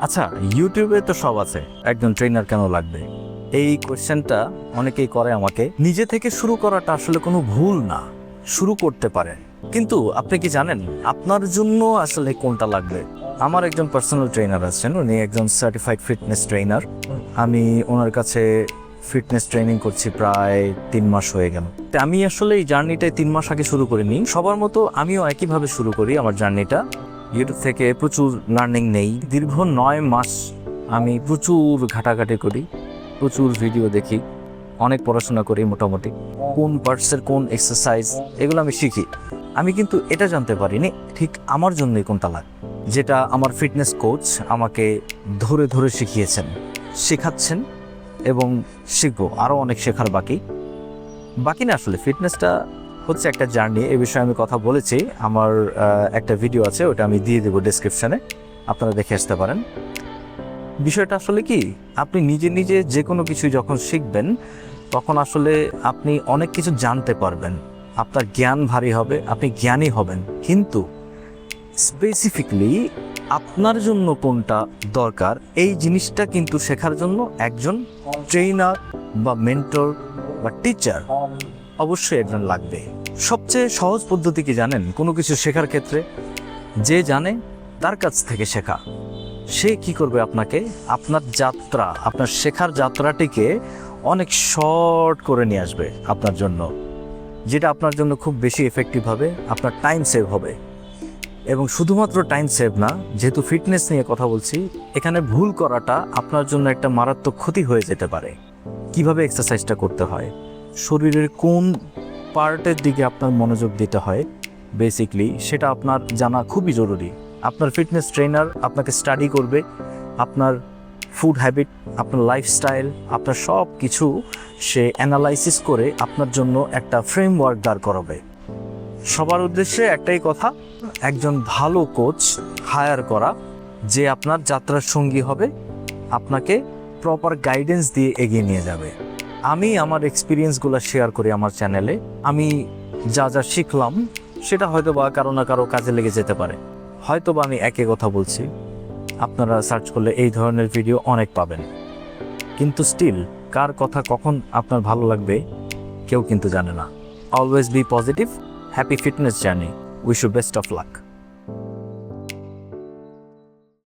আচ্ছা, ইউটিউবে তো সব আছে, একজন ট্রেনার কেন লাগবে? এই কোয়েশ্চেনটা অনেকেই করে আমাকে। নিজে থেকে শুরু করাটা আসলে কোনো ভুল না, শুরু করতে পারেন, কিন্তু আপনি কি জানেন আপনার জন্য আসলে কোনটা লাগবে? আমার একজন পার্সোনাল ট্রেনার আছেন, উনি একজন সার্টিফাইড ফিটনেস ট্রেনার। আমি ওনার কাছে ফিটনেস ট্রেনিং করছি প্রায় 3 মাস হয়ে গেল। আমি আসলে এই জার্নিটাই 3 মাস আগে শুরু করিনি, সবার মতো আমিও একইভাবে শুরু করি আমার জার্নিটা। ইউটিউব থেকে প্রচুর লার্নিং নেই। দীর্ঘ 9 মাস আমি প্রচুর ঘাটাঘাটি করি, প্রচুর ভিডিও দেখি, অনেক পড়াশোনা করি। মোটামুটি কোন পার্টসের কোন এক্সারসাইজ এগুলো আমি শিখি। আমি কিন্তু এটা জানতে পারিনি ঠিক আমার জন্যই কোনটা লাগে, যেটা আমার ফিটনেস কোচ আমাকে ধরে ধরে শিখিয়েছেন, শেখাচ্ছেন এবং শিখবো। আরও অনেক শেখার বাকি না। আসলে ফিটনেসটা হচ্ছে একটা জার্নি, এ বিষয়ে আমি কথা বলেছি। আমার একটা ভিডিও আছে, ওটা আমি দিয়ে দেবো ডেসক্রিপশানে, আপনারা দেখে আসতে পারেন। বিষয়টা আসলে কি, আপনি নিজে নিজে যে কোনো কিছু যখন শিখবেন তখন আসলে আপনি অনেক কিছু জানতে পারবেন, আপনার জ্ঞান ভারী হবে, আপনি জ্ঞানী হবেন। কিন্তু স্পেসিফিকলি আপনার জন্য কোনটা দরকার এই জিনিসটা কিন্তু শেখার জন্য একজন ট্রেনার বা মেন্টর বা টিচার অবশ্যই একজন লাগবে। সবচেয়ে সহজ পদ্ধতি কি জানেন? কোনো কিছু শেখার ক্ষেত্রে যে জানে তার কাছ থেকে শেখা। সে কি করবে আপনাকে, আপনার যাত্রা, আপনার শেখার যাত্রাটিকে অনেক শর্ট করে নিয়ে আসবে আপনার জন্য, যেটা আপনার জন্য খুব বেশি এফেক্টিভ হবে, আপনার টাইম সেভ হবে। এবং শুধুমাত্র টাইম সেভ না, যেহেতু ফিটনেস নিয়ে কথা বলছি, এখানে ভুল করাটা আপনার জন্য একটা মারাত্মক ক্ষতি হয়ে যেতে পারে। কিভাবে এক্সারসাইজটা করতে হয়, শরীরের কোন পার্টের দিকে আপনার মনোযোগ দিতে হয়, বেসিকলি সেটা আপনার জানা খুবই জরুরি। আপনার ফিটনেস ট্রেনার আপনাকে স্টাডি করবে, আপনার ফুড হ্যাবিট, আপনার লাইফস্টাইল, আপনার সব কিছু সে অ্যানালাইসিস করে আপনার জন্য একটা ফ্রেমওয়ার্ক দাঁড় করাবে। সবার উদ্দেশ্যে একটাই কথা, একজন ভালো কোচ হায়ার করা, যে আপনার যাত্রার সঙ্গী হবে, আপনাকে প্রপার গাইডেন্স দিয়ে এগিয়ে নিয়ে যাবে। আমি আমার এক্সপিরিয়েন্সগুলো শেয়ার করি আমার চ্যানেলে। আমি যা যা শিখলাম সেটা হয়তো বা কারো না কারো কাজে লেগে যেতে পারে, হয়তো বা আমি একই কথা বলছি। আপনারা সার্চ করলে এই ধরনের ভিডিও অনেক পাবেন, কিন্তু স্টিল কার কথা কখন আপনার ভালো লাগবে কেউ কিন্তু জানে না। Always be positive, happy fitness journey, wish you best of lakh.